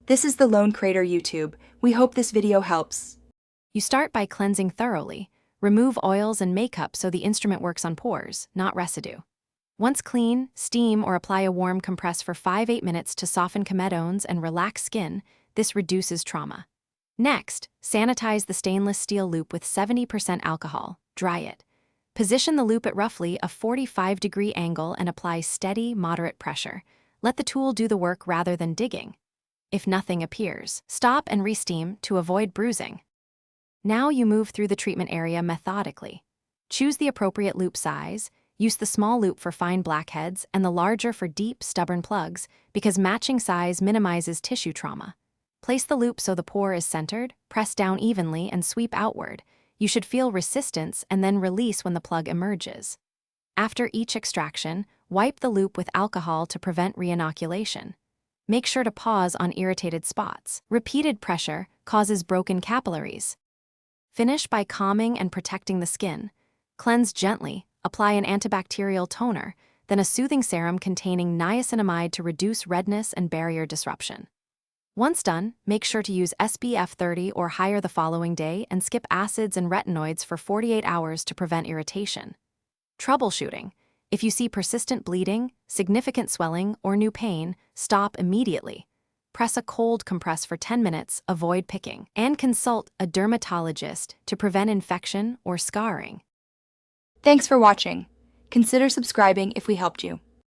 This is the Lone Crater YouTube. We hope this video helps. You start by cleansing thoroughly. Remove oils and makeup so the instrument works on pores, not residue. Once clean, steam or apply a warm compress for 5-8 minutes to soften comedones and relax skin. This reduces trauma. Next, sanitize the stainless steel loop with 70% alcohol. Dry it. Position the loop at roughly a 45-degree angle and apply steady, moderate pressure. Let the tool do the work rather than digging. If nothing appears, stop and re-steam to avoid bruising. Now you move through the treatment area methodically. Choose the appropriate loop size. Use the small loop for fine blackheads and the larger for deep, stubborn plugs because matching size minimizes tissue trauma. Place the loop so the pore is centered, press down evenly and sweep outward. You should feel resistance and then release when the plug emerges. After each extraction, wipe the loop with alcohol to prevent reinoculation. Make sure to pause on irritated spots. Repeated pressure causes broken capillaries. Finish by calming and protecting the skin. Cleanse gently, apply an antibacterial toner, then a soothing serum containing niacinamide to reduce redness and barrier disruption. Once done, make sure to use SPF 30 or higher the following day and skip acids and retinoids for 48 hours to prevent irritation. Troubleshooting. If you see persistent bleeding, significant swelling, or new pain, stop immediately. Press a cold compress for 10 minutes, avoid picking, and consult a dermatologist to prevent infection or scarring. Thanks for watching. Consider subscribing if we helped you.